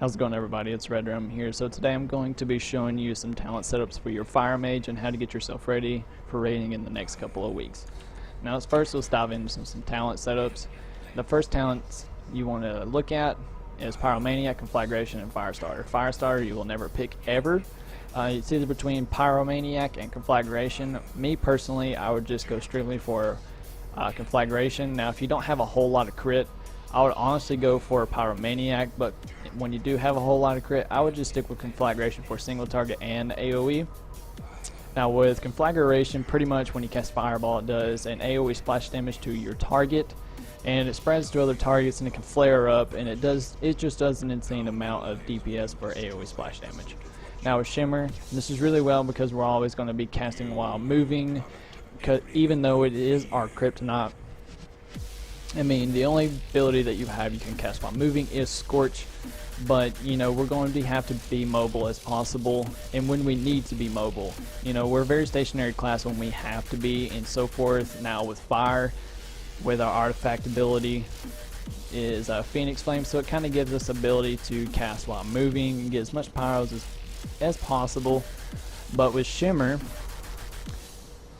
How's it going, everybody? It's Red Rum here. So today I'm going to be showing you some talent setups for your Fire Mage and how to get yourself ready for raiding in the next couple of weeks. Now let's dive into some talent setups. The first talents you want to look at is Pyromaniac, Conflagration, and Firestarter. Firestarter you will never pick ever. It's either between Pyromaniac and Conflagration. Me personally, I would just go strictly for Conflagration. Now if you don't have a whole lot of crit, I would honestly go for Pyromaniac, but when you do have a whole lot of crit, I would just stick with Conflagration for single target and AoE. Now with Conflagration, pretty much when you cast Fireball, it does an AoE splash damage to your target, and it spreads to other targets, and it can flare up, and it just does an insane amount of DPS for AoE splash damage. Now with Shimmer, this is really well because we're always going to be casting while moving, even though it is our Kryptonite. I mean, the only ability that you can cast while moving is Scorch, but you know, we're going to have to be mobile as possible, and when we need to be mobile, you know, we're a very stationary class when we have to be, and so forth. Now with Fire, with our artifact ability is Phoenix Flame, so it kind of gives us ability to cast while moving and get as much pyros as possible. But with Shimmer,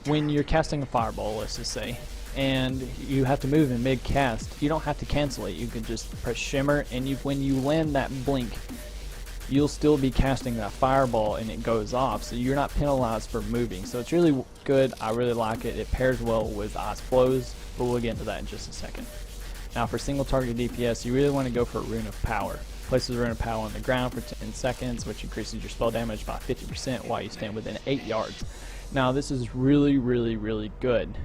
when you're casting a Fireball, let's just say, and you have to move in mid-cast, you don't have to cancel it. You can just press Shimmer, and when you land that blink, you'll still be casting that Fireball, and it goes off, so you're not penalized for moving. So it's really good. I really like it. It pairs well with Ice Flows, but we'll get into that in just a second. Now for single target DPS, you really want to go for Rune of Power. Places Rune of Power on the ground for 10 seconds, which increases your spell damage by 50% while you stand within 8 yards. Now this is really good.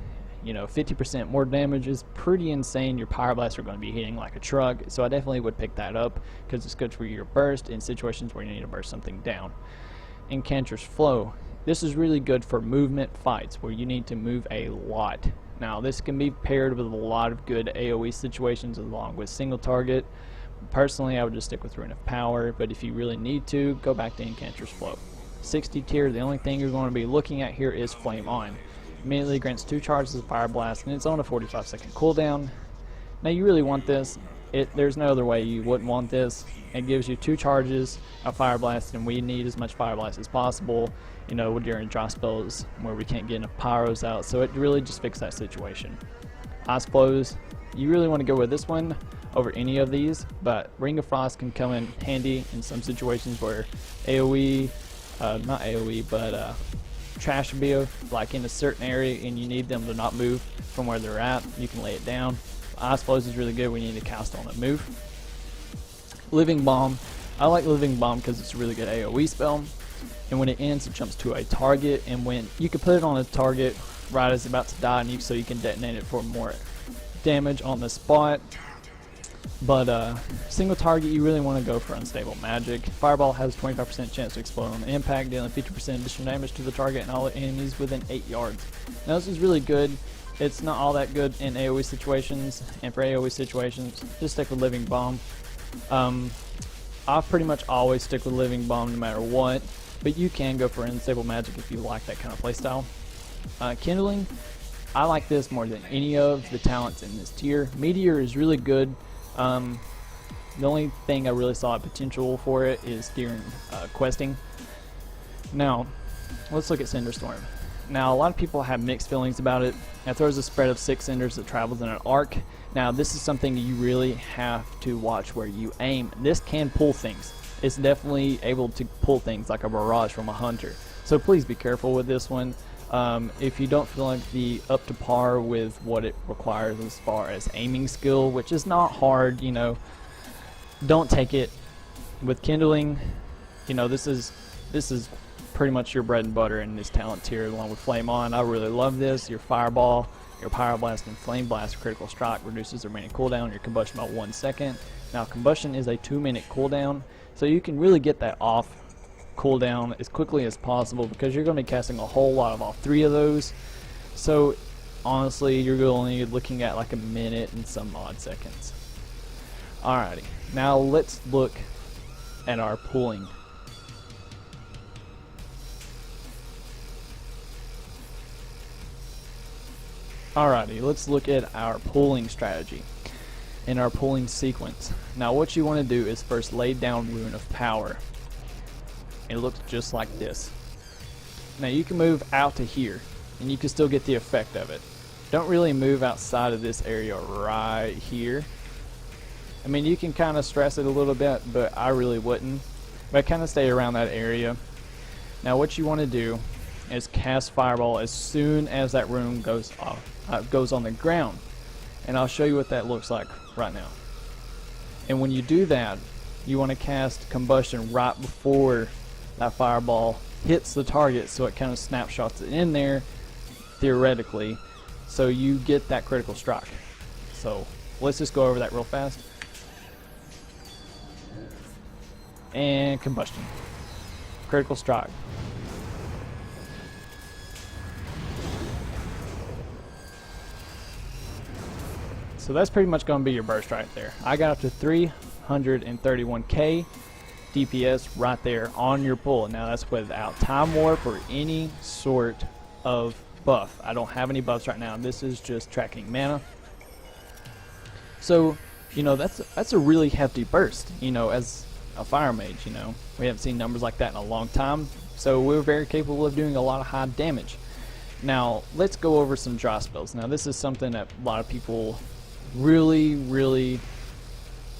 You know, 50% more damage is pretty insane. Your Pyroblast are going to be hitting like a truck, so I definitely would pick that up because it's good for your burst in situations where you need to burst something down. Incanter's Flow. This is really good for movement fights where you need to move a lot. Now this can be paired with a lot of good AoE situations along with single target. Personally, I would just stick with Rune of Power, but if you really need to, go back to Incanter's Flow. 60 tier, the only thing you're going to be looking at here is Flame On. Immediately grants 2 charges of Fire Blast, and it's on a 45-second cooldown. Now you really want this. There's no other way you wouldn't want this. It gives you 2 charges of Fire Blast, and we need as much Fire Blast as possible, you know, during dry spells where we can't get enough pyros out, so it really just fixes that situation. Ice Flows, you really want to go with this one over any of these, but Ring of Frost can come in handy in some situations where AoE, not AoE, but trash should be like in a certain area and you need them to not move from where they're at. You can lay it down. Ice Flows is really good when you need to cast on the move. Living Bomb, I like Living Bomb because it's a really good AoE spell, and when it ends it jumps to a target, and when you can put it on a target right as it's about to die, and so you can detonate it for more damage on the spot. But single target, you really want to go for Unstable Magic. Fireball has a 25% chance to explode on the impact, dealing 50% additional damage to the target and all enemies within 8 yards. Now this is really good. It's not all that good in AoE situations, and for AoE situations, just stick with Living Bomb. I pretty much always stick with Living Bomb no matter what, but you can go for Unstable Magic if you like that kind of playstyle. Kindling, I like this more than any of the talents in this tier. Meteor is really good. The only thing I really saw potential for it is during questing. Now, let's look at Cinder Storm. Now, a lot of people have mixed feelings about it. It throws a spread of 6 cinders that travels in an arc. Now, this is something you really have to watch where you aim. This can pull things. It's definitely able to pull things like a barrage from a hunter. So please be careful with this one. If you don't feel like the up to par with what it requires as far as aiming skill, which is not hard, you know, don't take it. With Kindling, you know, this is pretty much your bread and butter in this talent tier, along with Flame On. I really love this. Your Fireball, your Pyroblast, and Flame Blast critical strike reduces the remaining cooldown, your combustion by 1 second. Now combustion is a 2-minute cooldown, so you can really get that off cooldown as quickly as possible because you're going to be casting a whole lot of all 3 of those. So honestly, you're only looking at like a minute and some odd seconds. Alrighty, now let's look at our pulling. Alrighty, let's look at our pulling strategy. in our pulling sequence. Now what you want to do is first lay down Rune of Power. It looks just like this. Now you can move out to here and you can still get the effect of it. Don't really move outside of this area right here. I mean, you can kind of stress it a little bit, but I really wouldn't. But kind of stay around that area. Now what you want to do is cast Fireball as soon as that rune goes on the ground. And I'll show you what that looks like right now. And when you do that, you want to cast Combustion right before that Fireball hits the target, so it kind of snapshots it in there, theoretically, so you get that critical strike. So let's just go over that real fast. And Combustion. Critical strike. So that's pretty much going to be your burst right there. I got up to 331k DPS right there on your pull. Now that's without Time Warp or any sort of buff. I don't have any buffs right now. This is just tracking mana. So, you know, that's a really hefty burst, you know, as a fire mage, you know. We haven't seen numbers like that in a long time. So we're very capable of doing a lot of high damage. Now, let's go over some dry spells. Now this is something that a lot of people really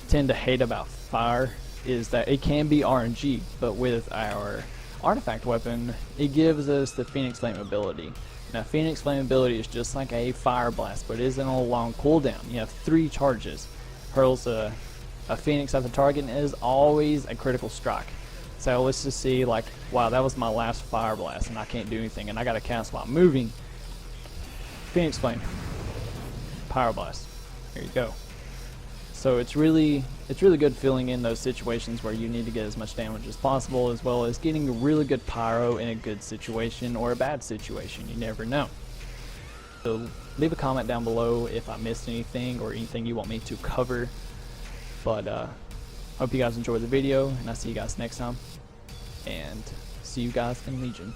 tend to hate about fire, is that it can be RNG, but with our artifact weapon, it gives us the Phoenix Flammability. Now Phoenix Flammability is just like a fire blast, but it isn't a long cooldown. You have 3 charges. Hurls a Phoenix at the target and is always a critical strike. So let's just see, like, wow, that was my last fire blast and I can't do anything and I gotta cast while moving. Phoenix Flame. Power Blast. There you go. So it's really good filling in those situations where you need to get as much damage as possible, as well as getting a really good pyro in a good situation or a bad situation. You never know. So leave a comment down below if I missed anything or anything you want me to cover. But hope you guys enjoyed the video, and I'll see you guys next time. And see you guys in Legion.